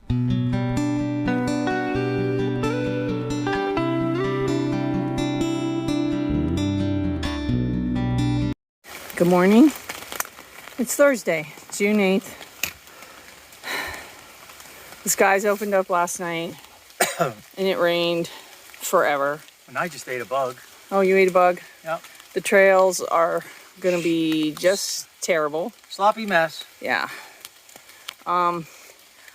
Good morning. It's Thursday, June 8th. The skies opened up last night and it rained forever. And I just ate a bug. Oh, you ate a bug? Yep. The trails are gonna be just terrible. Sloppy mess. Yeah.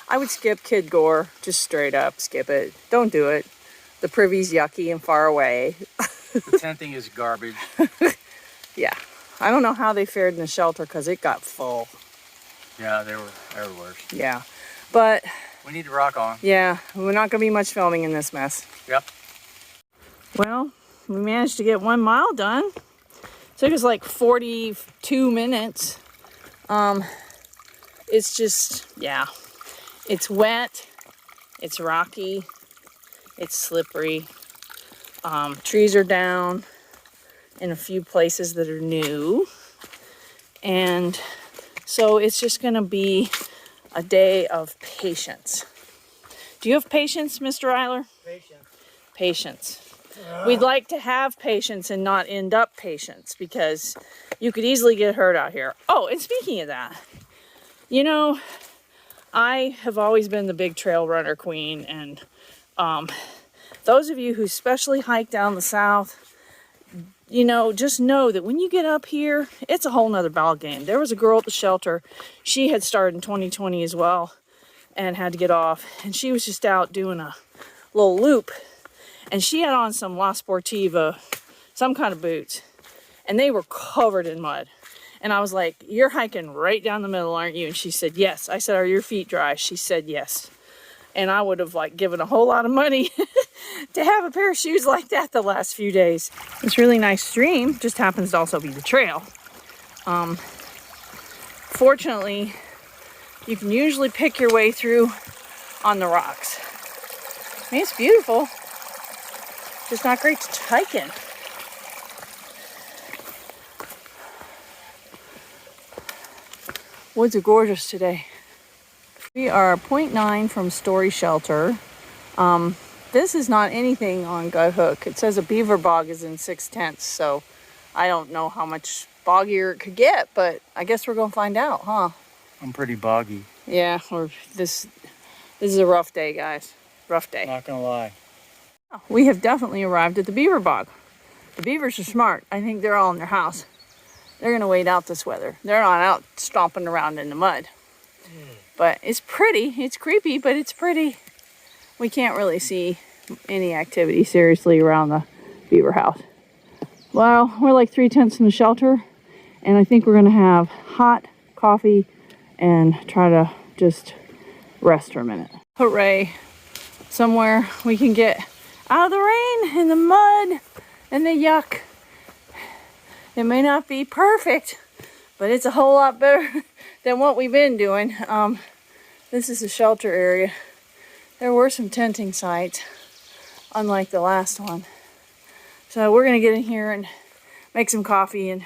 I would skip Kid Gore, just straight up skip it. Don't do it. The privy's yucky and far away. The tenting is garbage. Yeah. I don't know how they fared in the shelter because it got full. Yeah, they were worse. Yeah. But we need to rock on. yeah, we're not gonna be much filming in this mess. Yep. Well, we managed to get 1 mile done. Took us like 42 minutes. It's just, yeah. It's wet, it's rocky, it's slippery. Trees are down in a few places that are new. And so it's just gonna be a day of patience. Do you have patience, Mr. Eiler? Patience. Patience. We'd like to have patience and not end up patients because you could easily get hurt out here. Oh, and speaking of that, you know, I have always been the big trail runner queen, and those of you who especially hike down the south, you know, just know that when you get up here, it's a whole nother ball game. There was a girl at the shelter. She had started in 2020 as well and had to get off, and she was just out doing a little loop, and she had on some La Sportiva, some kind of boots, and they were covered in mud. And I was like, you're hiking right down the middle, aren't you? And she said, yes. I said, are your feet dry? She said, yes. And I would have like given a whole lot of money to have a pair of shoes like that the last few days. This really nice stream just happens to also be the trail. Fortunately, you can usually pick your way through on the rocks. I mean, it's beautiful, just not great to hike in. Woods are gorgeous today. We are 0.9 from Story Shelter. This is not anything on Gut Hook. It says a beaver bog is in 6/10, so I don't know how much boggier it could get, but I guess we're gonna find out, huh? I'm pretty boggy. Yeah, this is a rough day, guys. Rough day. Not gonna lie. We have definitely arrived at the beaver bog. The beavers are smart. I think they're all in their house. They're gonna wait out this weather. They're not out stomping around in the mud. But it's pretty. It's creepy, but it's pretty. We can't really see any activity seriously around the beaver house. Well, we're like 3/10 in the shelter, and I think we're gonna have hot coffee and try to just rest for a minute. Hooray. Somewhere we can get out of the rain and the mud and the yuck. It may not be perfect, but it's a whole lot better than what we've been doing. This is the shelter area. There were some tenting sites, unlike the last one. So we're gonna get in here and make some coffee and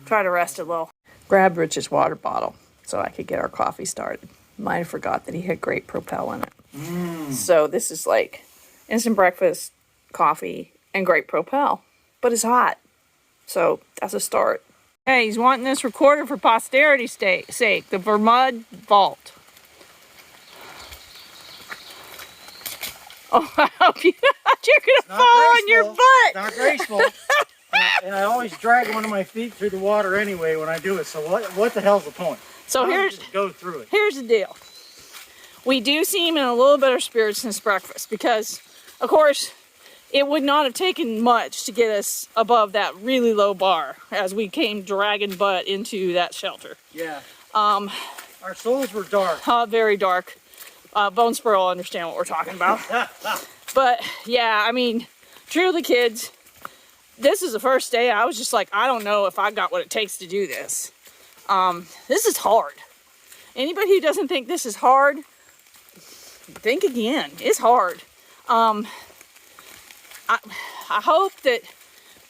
try to rest a little. Grabbed Rich's water bottle so I could get our coffee started. Might have forgot that he had great Propel in it. So this is like instant breakfast, coffee, and great Propel, but it's hot. So that's a start. Hey, he's wanting this recorded for posterity's sake, the Vermud Vault. Oh, I hope you're gonna fall on your butt. It's not graceful. and I always drag one of my feet through the water anyway when I do it. So what the hell's the point? So here's just go through it. Here's the deal. We do seem in a little better spirits since breakfast because, of course, it would not have taken much to get us above that really low bar as we came dragging butt into that shelter. Yeah. Our souls were dark. Very dark. Bone Spur will understand what we're talking about. But yeah, I mean, truly, kids, this is the first day I was just like, I don't know if I got what it takes to do this. This is hard. Anybody who doesn't think this is hard, think again. It's hard. I hope that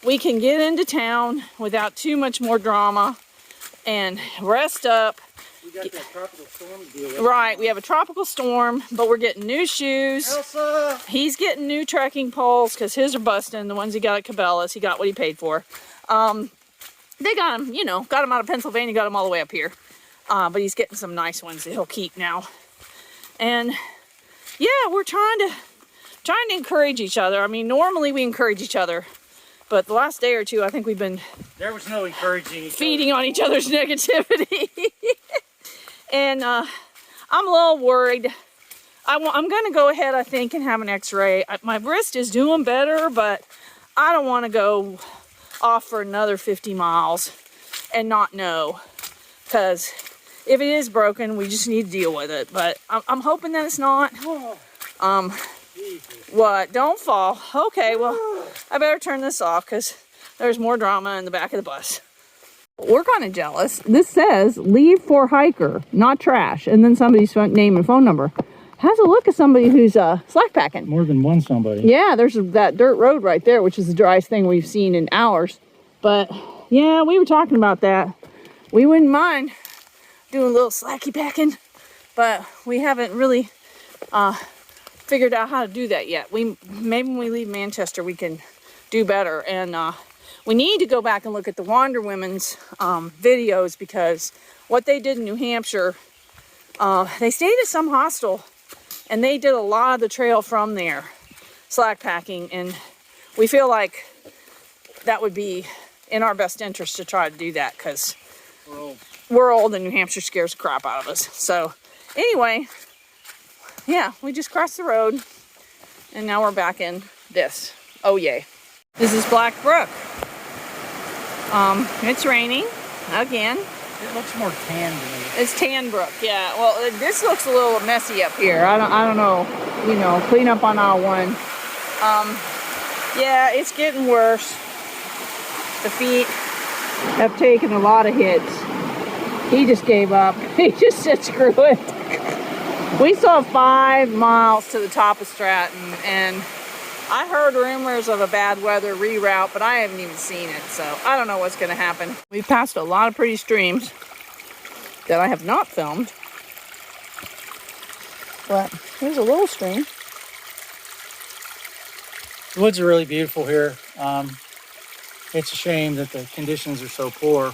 we can get into town without too much more drama and rest up got that tropical storm to deal with. Right, we have a tropical storm, but we're getting new shoes. Elsa! He's getting new trekking poles because his are busting. The ones he got at Cabela's, he got what he paid for. They got him, you know, got him out of Pennsylvania, got him all the way up here. But he's getting some nice ones that he'll keep now. And yeah, we're trying to encourage each other. I mean, normally we encourage each other, but the last day or two, I think we've been there was no encouraging feeding on each other's negativity. And I'm a little worried. I'm going to go ahead, I think, and have an x-ray. My wrist is doing better, but I don't want to go off for another 50 miles and not know. Because if it is broken, we just need to deal with it. But I'm hoping that it's not. What? Don't fall. Okay, well, I better turn this off because there's more drama in the back of the bus. We're kind of jealous. This says, leave for hiker, not trash. And then somebody's name and phone number. Has a look at somebody who's slack packing. More than one somebody. Yeah, there's that dirt road right there, which is the driest thing we've seen in hours. But yeah, we were talking about that. We wouldn't mind doing a little slacky packing, but we haven't really figured out how to do that yet. Maybe when we leave Manchester, we can do better. And we need to go back and look at the Wander Women's videos, because what they did in New Hampshire, they stayed at some hostel and they did a lot of the trail from there, slack packing, and we feel like that would be in our best interest to try to do that, because we're old and New Hampshire scares the crap out of us. So anyway, yeah, we just crossed the road and now we're back in this. Oh yay. This is Black Brook. It's raining again. It looks more tan to me. It's Tan Brook, yeah. Well, this looks a little messy up here. I don't know, you know, clean up on aisle 1. Yeah, it's getting worse. The feet have taken a lot of hits. He just gave up. He just said, screw it. We saw 5 miles to the top of Stratton, and I heard rumors of a bad weather reroute, but I haven't even seen it, so I don't know what's going to happen. We passed a lot of pretty streams that I have not filmed, but here's a little stream. The woods are really beautiful here. It's a shame that the conditions are so poor,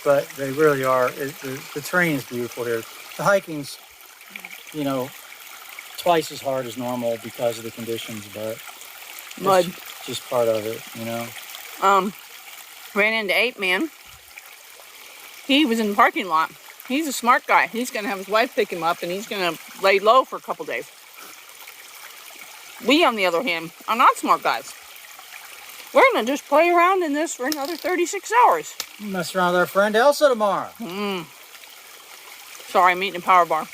but they really are. The terrain is beautiful here. The hiking's, you know, twice as hard as normal because of the conditions, but Mud. It's just part of it, you know. Ran into Ape Man. He was in the parking lot. He's a smart guy. He's going to have his wife pick him up, and he's going to lay low for a couple days. We, on the other hand, are not smart guys. We're going to just play around in this for another 36 hours. Mess around with our friend Elsa tomorrow. Sorry, I'm eating a power bar.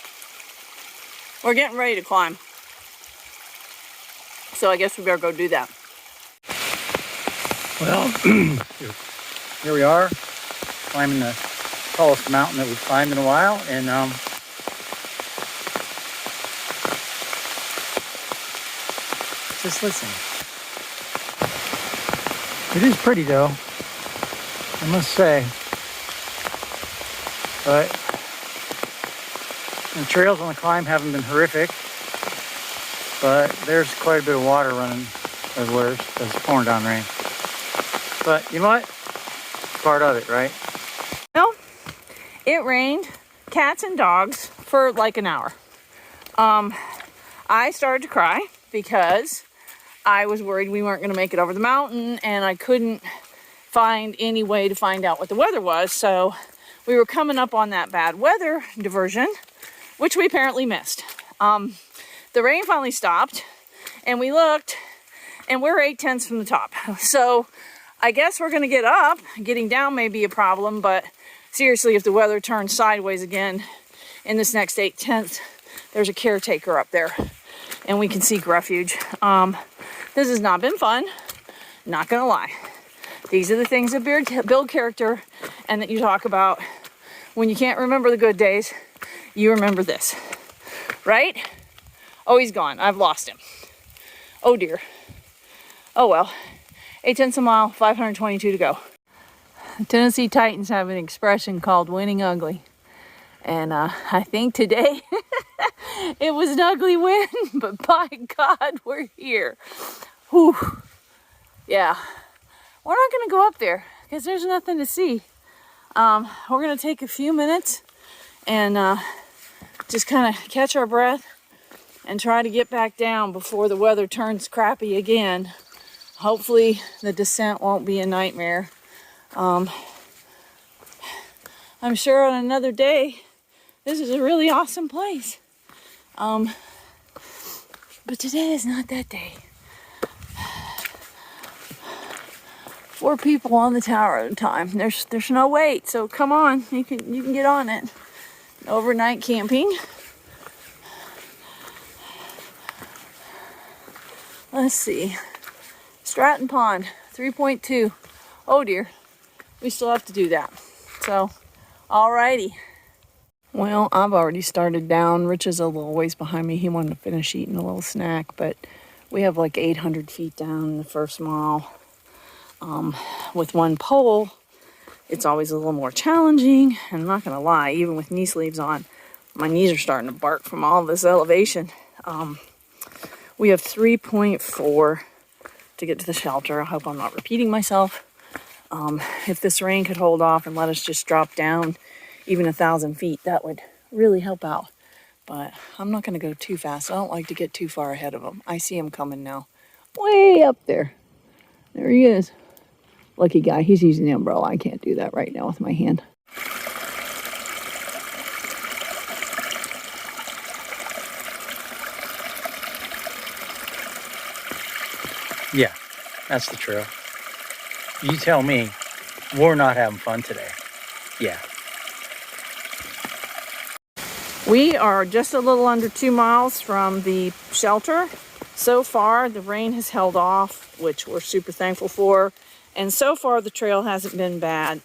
We're getting ready to climb. So I guess we better go do that. Well, here we are, climbing the tallest mountain that we've climbed in a while, and just listen. It is pretty though, I must say, but the trails on the climb haven't been horrific, but there's quite a bit of water running everywhere because it's pouring down rain. But you know what? It's part of it, right? Well, it rained cats and dogs for like an hour. I started to cry because I was worried we weren't going to make it over the mountain, and I couldn't find any way to find out what the weather was. So we were coming up on that bad weather diversion, which we apparently missed. The rain finally stopped, and we looked, and we're 8/10 from the top. So I guess we're going to get up. Getting down may be a problem, but seriously, if the weather turns sideways again in this next 8/10, there's a caretaker up there, and we can seek refuge. This has not been fun, not going to lie. These are the things that build character, and that you talk about when you can't remember the good days. You remember this, right? Oh, he's gone. I've lost him. Oh dear. Oh well. 8/10 a mile, 522 to go. The Tennessee Titans have an expression called winning ugly. And I think today it was an ugly wind, but by God, we're here. Whew. Yeah, we're not gonna go up there because there's nothing to see. We're gonna take a few minutes and just kind of catch our breath and try to get back down before the weather turns crappy again. Hopefully the descent won't be a nightmare. I'm sure on another day, this is a really awesome place. But today is not that day. 4 people on the tower at a time. There's no wait, so come on, you can get on it. Overnight camping. Let's see. Stratton Pond, 3.2. Oh dear, we still have to do that. So, alrighty. Well, I've already started down. Rich is a little ways behind me. He wanted to finish eating a little snack, but we have like 800 feet down the first mile. With one pole, it's always a little more challenging. And I'm not gonna lie, even with knee sleeves on, my knees are starting to bark from all this elevation. We have 3.4 to get to the shelter. I hope I'm not repeating myself. If this rain could hold off and let us just drop down even 1,000 feet, that would really help out. But I'm not gonna go too fast. I don't like to get too far ahead of him. I see him coming now. Way up there. There he is. Lucky guy, he's using the umbrella. I can't do that right now with my hand. Yeah, that's the trail. You tell me, we're not having fun today. Yeah. We are just a little under 2 miles from the shelter. So far, the rain has held off, which we're super thankful for. And so far, the trail hasn't been bad.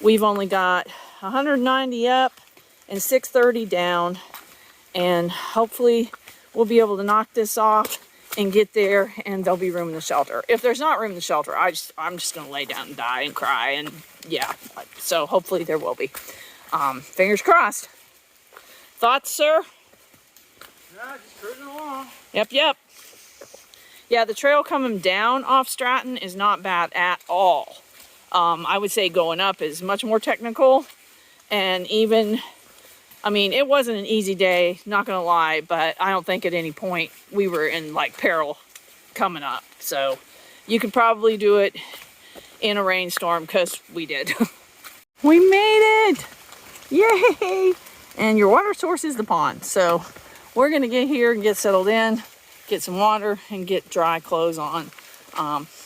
We've only got 190 up and 630 down. And hopefully, we'll be able to knock this off and get there, and there'll be room in the shelter. If there's not room in the shelter, I'm just gonna lay down and die and cry, and yeah. So hopefully there will be. Fingers crossed. Thoughts, sir? Yeah, just cruising along. Yep. Yeah, the trail coming down off Stratton is not bad at all. I would say going up is much more technical, and even, I mean, it wasn't an easy day, not gonna lie, but I don't think at any point we were in like peril coming up. So you could probably do it in a rainstorm, because we did. We made it! Yay! And your water source is the pond. So we're gonna get here and get settled in, get some water, and get dry clothes on.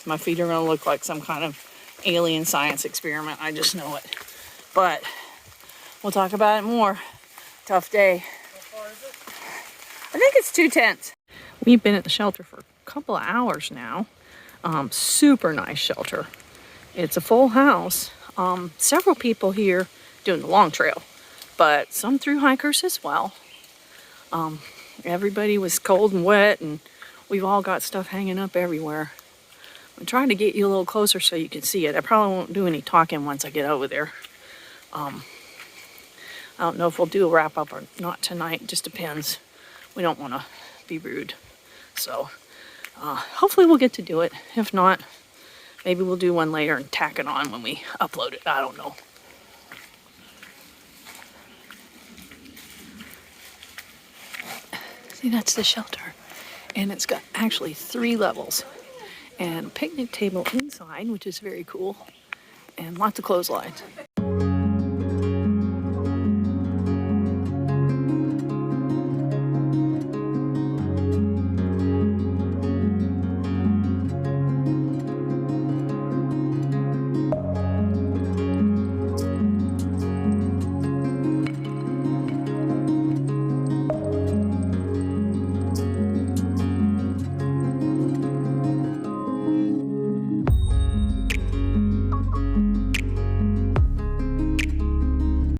My feet are gonna look like some kind of alien science experiment, I just know it. But we'll talk about it more. Tough day. How far is it? I think it's 2:10. We've been at the shelter for a couple of hours now. Super nice shelter. It's a full house. Several people here doing the long trail, but some through hikers as well. Everybody was cold and wet, and we've all got stuff hanging up everywhere. I'm trying to get you a little closer so you can see it. I probably won't do any talking once I get over there. I don't know if we'll do a wrap up or not tonight. It just depends. We don't want to be rude. So hopefully we'll get to do it. If not, maybe we'll do one later and tack it on when we upload it. I don't know. See, that's the shelter. And it's got actually 3 levels. And a picnic table inside, which is very cool. And lots of clotheslines.